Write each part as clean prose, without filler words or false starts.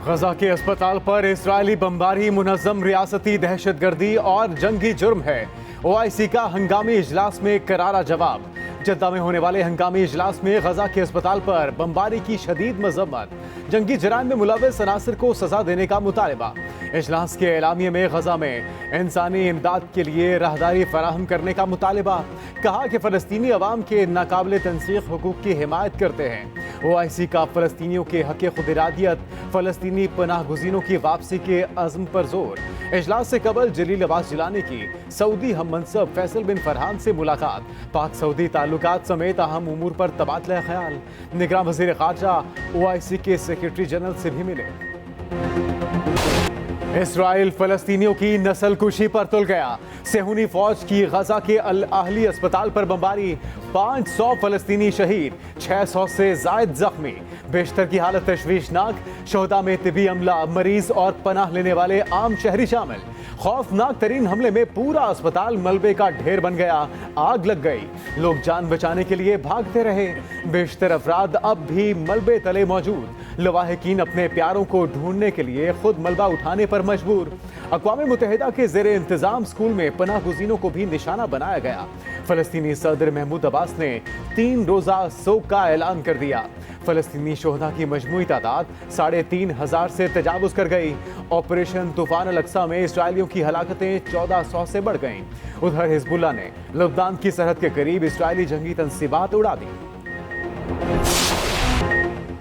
गजा के अस्पताल पर इजरायली बमबारी मुनज़्ज़म रियासती दहशतगर्दी और जंगी जुर्म है। ओआईसी का हंगामी इजलास में करारा जवाब। जद्दा में होने वाले हंगामी इजलास में गजा के अस्पताल पर बमबारी की शदीद मजम्मत, जंगी जराइम में मुलव्वस अनासर को सजा देने का मुतालबा। इजलास के एलामिये में गजा में इंसानी इमदाद के लिए राहदारी फराहम करने का मुतालबा। कहा कि फ़लस्तीनी अवाम के नाकाबिल तंसीख हुकूक की हिमायत करते हैं। ओआईसी का फ़लस्तीनियों के हक़ खुद इरादियत, फ़लस्तीनी पनाह गुज़ीनों की वापसी के अज़्म पर जोर। इजलास से कबल जलील अब्बास जिलानी की सऊदी हम मनसब फैसल बिन फरहान से मुलाकात। पाक सऊदी ताल्लुकात समेत अहम उमूर पर तबादला ख्याल। निगरान वज़ीर ख़ारजा ओआईसी के सेक्रेटरी जनरल से भी मिले। इसराइल फ़लस्तीनियों की नस्ल कुशी पर तुल गया। सेहूनी फौज की गजा के अल अहली अस्पताल पर बमबारी, 500 फ़लस्तीनी शहीद, 600 से जायद जख्मी। बेशतर की हालत तशवीशनाक। शोहदा में तिबी अमला, मरीज और पनाह लेने वाले आम शहरी शामिल। खौफनाक तरीन हमले में पूरा अस्पताल मलबे का ढेर बन गया। आग लग गई, लोग जान बचाने के लिए भागते रहे। बेशतर अफराद अब भी मलबे तले मौजूद। लवाहिकीन अपने प्यारों को ढूंढने के लिए खुद मलबा उठाने पर मजबूर। अक़वाम मुत्तहिदा के ज़ेरे इंतज़ाम स्कूल में पनाह गुज़ीनों को भी निशाना बनाया गया। फ़लस्तीनी सदर महमूद अब्बास ने 3 रोज़ा सोग का ऐलान कर दिया। फ़लस्तीनी शोहदा की मजमूई तादाद 3,500 से तजावुज़ कर गई। ऑपरेशन तूफ़ान अल अक्सा में इसराइलियों की हलाकतें 1400 से बढ़ गईं। उधर हिज़्बुल्लाह ने लबनान की सरहद के करीब इसराइली जंगी तंसीबात उड़ा दी।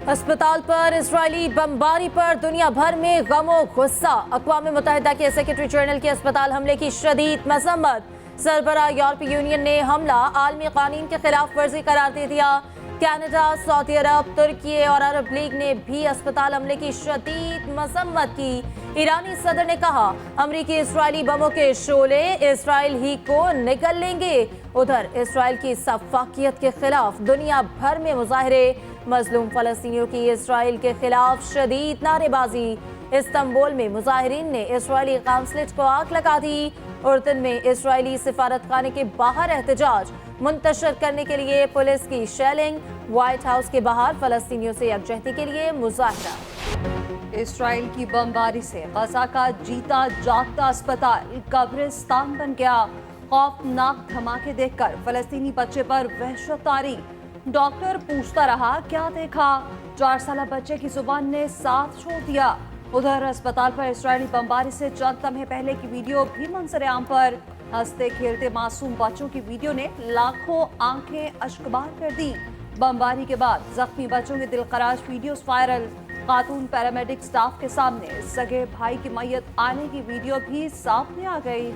अस्पताल पर इजरायली बमबारी पर दुनिया भर में गमो गुस्सा। अक़वाम मुत्तहिदा के सेक्रेटरी जनरल के अस्पताल हमले की शदीद मजम्मत। सरबराह यूरोपीय यूनियन ने हमला आलमी कानून के खिलाफ वर्जी करार दे दिया। कनाडा, सऊदी अरब, तुर्की और अरब लीग ने भी अस्पताल हमले की शदीद मजम्मत की। ईरानी सदर ने कहा, अमरीकी इजरायली बमों के शोले इसराइल ही को निगल लेंगे। उधर इसराइल की सफाकियत के खिलाफ दुनिया भर में मुजाहरे। मजलूम फ़लस्तीनियों की इसराइल के खिलाफ शदीद नारेबाजी। इस्तांबुल में मुजाहिरीन ने इसराइली काउंसलेट को आग लगा दी। उर्दन में इसराइली सिफारत खाने के बाहर एहतजाज मुंतशर करने के लिए पुलिस की शेलिंग। व्हाइट हाउस के बाहर फ़लस्तीनियों से यकजहती के लिए मुजाहरा। इसराइल की बमबारी से गजा का जीता जागता अस्पताल कब्रिस्तान बन गया। खौफनाक धमाके देखकर फ़लस्तीनी बच्चे पर वहशत तारी। डॉक्टर पूछता रहा, क्या देखा? 4 साल बच्चे की जुबान ने साथ छोड़ दिया। उधर अस्पताल पर इजरायली बमबारी से चंद लम्हे पहले की वीडियो भी मंजर आम पर। हंसते खेलते मासूम बच्चों की वीडियो ने लाखों आंखें अश्कबार कर दी। बमबारी के बाद जख्मी बच्चों के दिलखराश वीडियोस वायरल। खातून पैरामेडिक स्टाफ के सामने सगे भाई की मैयत आने की वीडियो भी सामने आ गई।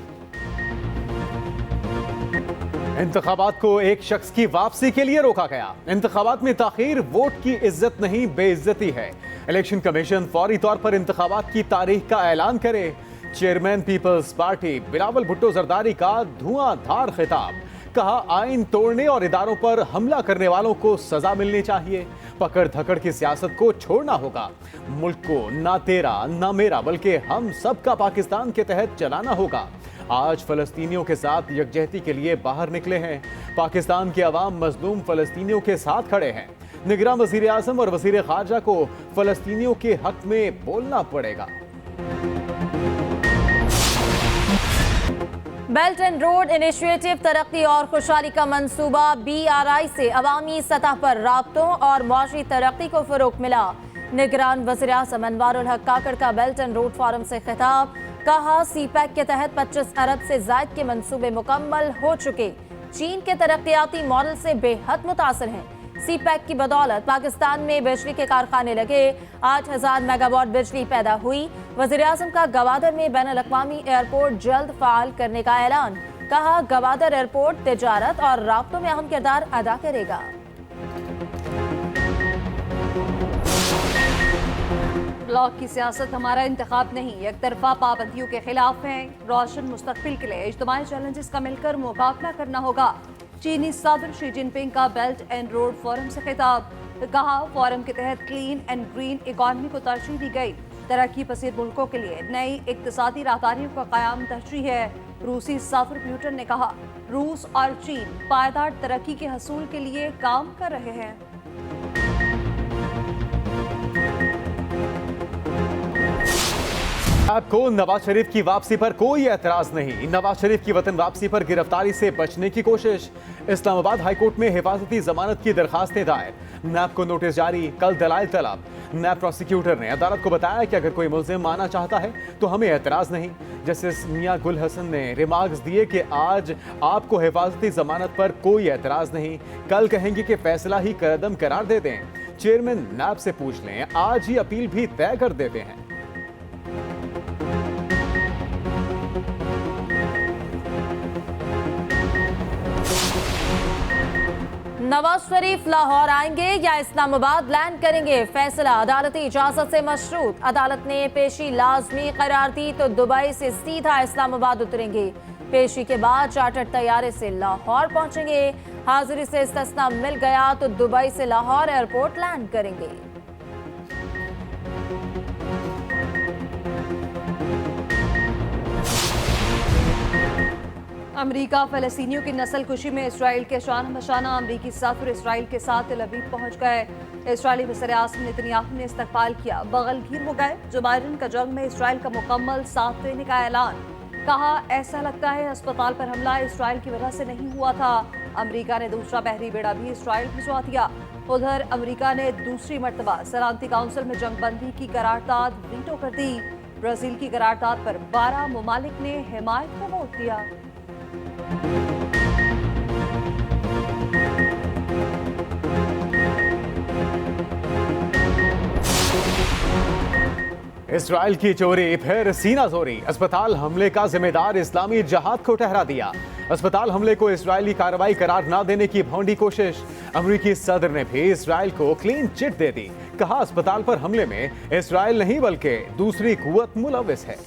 इंतखाबात को एक शख्स की वापसी के लिए रोका गया। इंतखाबात में ताखीर वोट की इज्जत नहीं, बेइज्जती है। इलेक्शन कमीशन फौरी तौर पर इंतखाबात की तारीख का ऐलान करे। Chairman people's party Bilawal Bhutto Zardari का धुआंधार खिताब। कहा, आइन तोड़ने और इदारों पर हमला करने वालों को सजा मिलनी चाहिए। पकड़ धकड़ की सियासत को छोड़ना होगा। मुल्क को ना तेरा ना मेरा बल्कि हम सब का पाकिस्तान के तहत चलाना होगा। आज फ़लस्तीनियों के साथ यकजहती के लिए बाहर निकले हैं। पाकिस्तान के अवाम मजलूम फ़लस्तीनियों के साथ खड़े हैं। निगरान वज़ीर आज़म और वज़ीर ख़ारजा को फ़लस्तीनियों के हक में बोलना पड़ेगा। बेल्ट एंड रोड इनिशिएटिव तरक्की और खुशहाली का मंसूबा। BRI से अवामी सतह पर राब्तों और मुआशी तरक्की को फ़रोग़ मिला। निगरान वज़ीर आज़म अनवारुल हक काकड़ का बेल्ट एंड रोड फोरम से खिताब। कहा, CPEC के तहत 25 अरब से ज़ायद के मंसूबे मुकम्मल हो चुके। चीन के तरक्याती मॉडल से बेहद मुतासर हैं। CPEC की बदौलत पाकिस्तान में बिजली के कारखाने लगे। 8000 मेगावाट बिजली पैदा हुई। वज़ीर आज़म का गवादर में बैनुल अक़वामी एयरपोर्ट जल्द फ़ाल करने का ऐलान। कहा, गवादर एयरपोर्ट तिजारत और राब्तों में अहम किरदार अदा करेगा। ब्लॉक की सियासत हमारा इंतखाब नहीं, एक तरफा पाबंदियों के खिलाफ है। रोशन मुस्तकबिल के लिए इज्तिमाई चैलेंजेस का मिलकर मुकाबला करना होगा। चीनी सदर शी जिनपिंग का बेल्ट एंड रोड फोरम से खिताब। कहा, फोरम के तहत क्लीन एंड ग्रीन इकॉनमी को तरजीह दी गई। तरक्की पसीर मुल्कों के लिए नई इक्तिसादी राहदारियों का क़याम तरजीह है। रूसी सदर पुतिन ने कहा, रूस और चीन पायदार तरक्की के हसूल के लिए काम कर रहे हैं। आपको नवाज शरीफ की वापसी पर कोई एतराज नहीं। नवाज शरीफ की वतन वापसी पर गिरफ्तारी से बचने की कोशिश। इस्लामाबाद हाईकोर्ट में हिफाजती जमानत की दरखास्तें दायर। नैब को नोटिस जारी, कल दलाइल तलब। नैब प्रोसिक्यूटर ने अदालत को बताया कि अगर कोई मुल्जिम आना चाहता है तो हमें एतराज नहीं। जस्टिस मियां गुल हसन ने रिमार्क्स दिए कि आज आपको हिफाजती जमानत पर कोई एतराज नहीं, कल कहेंगे कि फैसला ही करदम करार दे दें। चेयरमैन नैब से पूछ लें, आज ही अपील भी तय कर देते हैं। नवाज शरीफ लाहौर आएंगे या इस्लामाबाद लैंड करेंगे, फैसला अदालती इजाजत से मशरूत। अदालत ने पेशी लाजमी करार दी तो दुबई से सीधा इस्लामाबाद उतरेंगे। पेशी के बाद चार्टर्ड तैयारे से लाहौर पहुंचेंगे। हाजिरी से इस्तिस्ना मिल गया तो दुबई से लाहौर एयरपोर्ट लैंड करेंगे। अमेरिका फलस्तीनियों की नस्लकुशी में इसराइल के शान बशाना। अमेरिकी सफर इसराइल के साथ तेल अवीव पहुंच गए। इसराइली वज़ीर-ए-आज़म नेतन्याहू ने इस्तकबाल किया, बगलगीर हो गए। जो बाइडन का जंग में इसराइल का मुकम्मल साथ देने का ऐलान। कहा, ऐसा लगता है अस्पताल पर हमला इसराइल की वजह से नहीं हुआ था। अमेरिका ने दूसरा बहरी बेड़ा भी इसराइल भिजवा दिया। उधर अमेरिका ने दूसरी मरतबा सलामती काउंसिल में जंगबंदी की करारदाद वीटो कर दी। ब्राजील की करारदाद पर 12 ममालिक ने हिमायत का वोट दिया। इसराइल की चोरी फिर सीना जोरी। अस्पताल हमले का जिम्मेदार इस्लामी जहाद को ठहरा दिया। अस्पताल हमले को इस्राइली कार्रवाई करार न देने की भौंडी कोशिश। अमेरिकी सदर ने भी इसराइल को क्लीन चिट दे दी। कहा, अस्पताल पर हमले में इसराइल नहीं बल्कि दूसरी कुव्वत मुलविस है।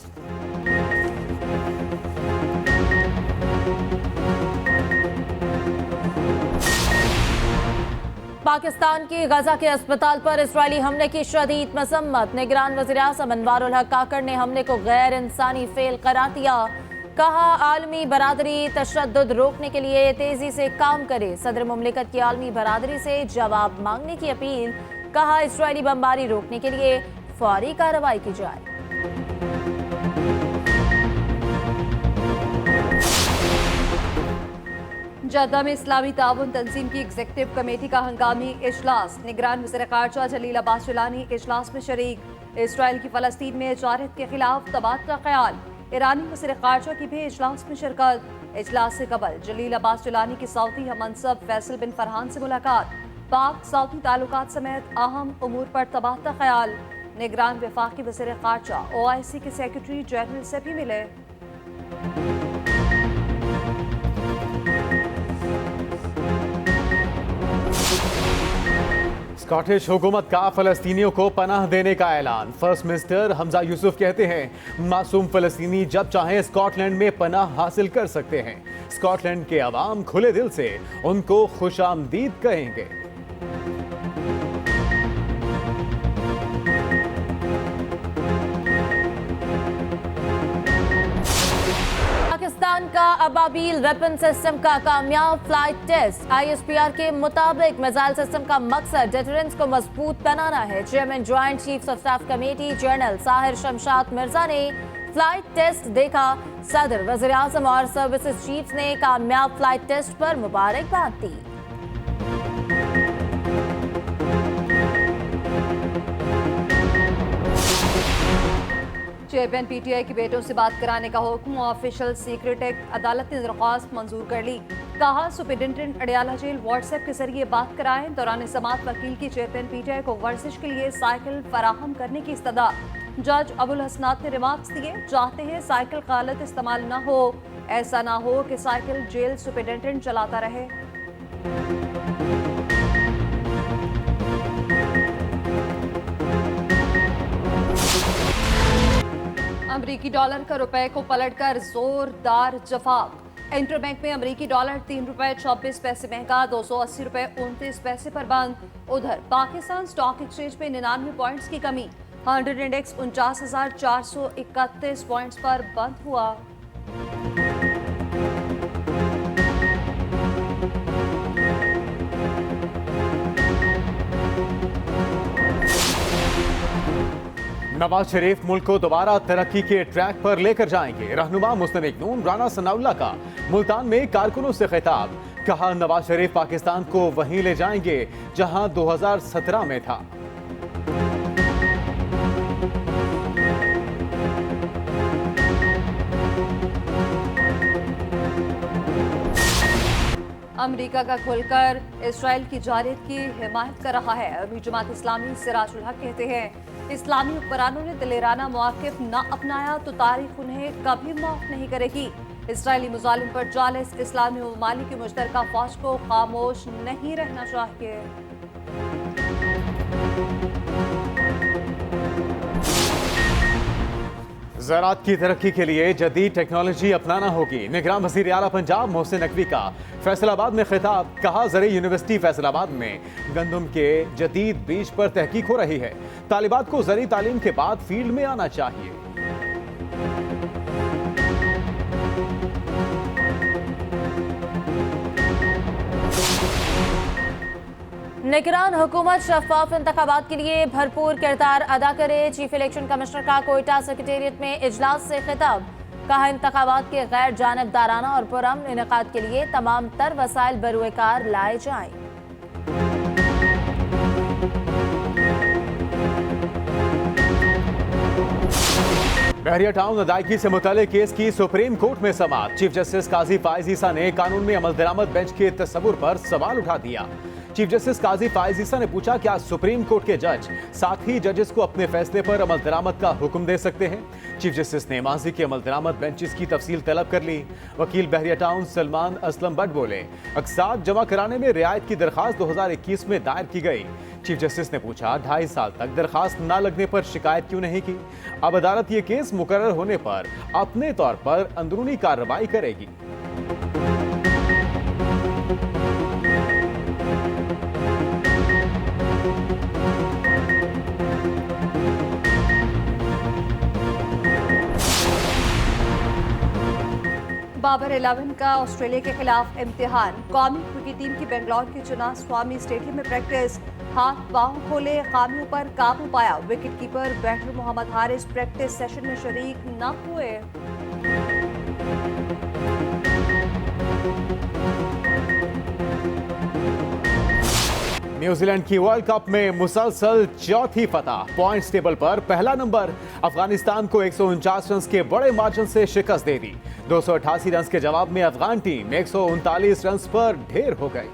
पाकिस्तान की गजा के अस्पताल पर इसराइली हमले की शदीद मजम्मत। निगरान वज़ीर-ए-आज़म अनवारुल हक काकड़ ने हमले को गैर इंसानी फेल करार दिया। कहा, आलमी बरादरी तशद्दुद रोकने के लिए तेजी से काम करे। सदर मुमलिकत की आलमी बरादरी से जवाब मांगने की अपील। कहा, इसराइली बमबारी रोकने के लिए फौरी कार्रवाई की जाए। जद्दा में इस्लामी ताउन तंजीम की एग्जीक्यूटिव कमेटी का हंगामी इजलास। निगरान वज़ीर ख़ारजा जलील अब्बास जिलानी इजलास में शरीक। इसराइल की फ़लस्तीन में इजारत के खिलाफ तबादला ख्याल। ईरानी वज़ीर ख़ारजा की भी इजलास में शिरकत। इजलास से कबल जलील अब्बास जिलानी की सऊदी हममनसब फैसल बिन फरहान से मुलाकात। पाक सऊदी ताल्लुकात समेत अहम उमूर पर तबादला ख्याल। निगरान वफाकी वज़ीर ख़ारजा OIC के सेक्रेटरी जनरल से भी मिले। स्कॉटिश हुकूमत का फलस्तीनियों को पनाह देने का ऐलान। फर्स्ट मिनिस्टर हमजा यूसुफ कहते हैं, मासूम फलस्तीनी जब चाहें स्कॉटलैंड में पनाह हासिल कर सकते हैं। स्कॉटलैंड के अवाम खुले दिल से उनको खुशामदीद कहेंगे। पाकिस्तान का अबाबील वेपन सिस्टम का कामयाब फ्लाइट टेस्ट। ISPR के मुताबिक मिसाइल सिस्टम का मकसद डिटरेंस को मजबूत बनाना है। Chairman joint chiefs of staff committee general Sahir Shamshad Mirza ने फ्लाइट टेस्ट देखा। सदर, वज़ीर-ए-आज़म और सर्विसेज चीफ्स ने कामयाब फ्लाइट टेस्ट पर मुबारकबाद दी। चेयरमैन PTI के बेटों से बात कराने का हुक्म। Official secret act. अदालत ने दरख्वास्त मंजूर कर ली। कहा, सुपरिटेंडेंट अडियाला जेल व्हाट्सएप के जरिए बात कराएं। दौरान समात वकील की चेयरमैन PTI को वर्जिश के लिए साइकिल फराहम करने की इस्तदा। जज अबुल हसनात ने रिमार्क्स दिए, चाहते हैं साइकिल गलत इस्तेमाल न हो। ऐसा ना हो कि साइकिल जेल सुपरिटेंडेंट चलाता रहे। अमरीकी डॉलर का रुपए को पलटकर जोरदार जवाब। इंटरबैंक में अमरीकी डॉलर ₹3.26 महंगा, 280 रुपए 29 पैसे पर बंद। उधर पाकिस्तान स्टॉक एक्सचेंज में 99 पॉइंट्स की कमी। 100 इंडेक्स 49,431 पॉइंट्स पर बंद हुआ। नवाज शरीफ मुल्क को दोबारा तरक्की के ट्रैक पर लेकर जाएंगे। रहनुमा मुस्तनिक नून राना सनाउल्लाह का मुल्तान में कारकुनों से खिताब। कहा, नवाज शरीफ पाकिस्तान को वहीं ले जाएंगे जहां 2017 में था। अमेरिका का खुलकर इसराइल की जारियत की हिमायत कर रहा है। अमीर जमात इस्लामी सिराजुल हक कहते हैं, इस्लामी हुक्मरानों ने दिलेराना मौक़िफ़ न अपनाया तो तारीख उन्हें कभी माफ़ नहीं करेगी। इसराइली मुजालिम पर जालिस इस्लामी ममालिक की मुश्तरका फौज को खामोश नहीं रहना चाहिए। ज़राअत की तरक्की के लिए जदीद टेक्नोलॉजी अपनाना होगी। निगरान वज़ीर आला पंजाब मोहसिन नकवी का फैसलाबाद में खिताब। कहा, ज़री यूनिवर्सिटी फैसलाबाद में गंदम के जदीद बीज पर तहकीक हो रही है। तालिबात को ज़री तालीम के बाद फील्ड में आना चाहिए। निगरान हुकूमत शफाफ इंतखाबात के लिए भरपूर किरदार अदा करे। चीफ इलेक्शन कमिश्नर का कोयटा सेक्रेटेरिएट में इजलास से खिताब। कहा, इंतखाबात के गैर जानिबदाराना और पुरअमन इनेकाद के लिए तमाम तर वसाइल बरूएकार लाए जाएं। बहरिया टाउन अदायगी से मुताल्लिक केस की सुप्रीम कोर्ट में समाअत। चीफ जस्टिस काजी फाइज ईसा ने कानून में अमल दरामद बेंच के तस्वुर पर सवाल उठा दिया। चीफ जस्टिस काजी फाइज ईसा ने पूछा, क्या सुप्रीम कोर्ट के जज साथ ही जजेस को अपने फैसले पर अमल दरामद का हुक्म दे सकते हैं? चीफ जस्टिस ने माजी के अमल दरामद बेंचेस की तफसील तलब कर ली। वकील बहरिया टाउन सलमान असलम बट बोले, अक़सात जमा कराने में रियायत की दरखास्त 2021 में दायर की गई। चीफ जस्टिस ने पूछा, 2.5 साल तक दरखास्त न लगने पर शिकायत क्यों नहीं की? अब अदालत ये केस मुकर्रर होने पर अपने तौर पर अंदरूनी कार्रवाई करेगी। बाबर 11 का ऑस्ट्रेलिया के खिलाफ इम्तिहान। कौमी क्रिकेट टीम की बेंगलौर के चिन्ना स्वामी स्टेडियम में प्रैक्टिस। हाथ पांव खोले, खामियों पर काबू पाया। Wicket keeper batter Mohammad Haris practice session में शरीक न हुए। न्यूजीलैंड की वर्ल्ड कप में मुसलसल चौथी फतह। पॉइंट्स टेबल पर पहला नंबर। अफगानिस्तान को 149 रन के बड़े मार्जिन से शिकस्त दे दी। 288 रन के जवाब में अफगान टीम 139 रन पर ढेर हो गई।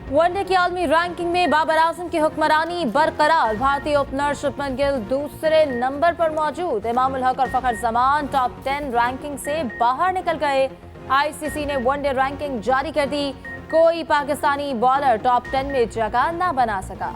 वनडे की आलमी रैंकिंग में बाबर आजम की हुक्मरानी बरकरार। भारतीय ओपनर शुभमन गिल दूसरे नंबर पर मौजूद। इमाम उल हक और फखर जमान टॉप 10 रैंकिंग से बाहर निकल गए। आईसीसी ने वनडे रैंकिंग जारी कर दी। कोई पाकिस्तानी बॉलर टॉप 10 में जगह न बना सका।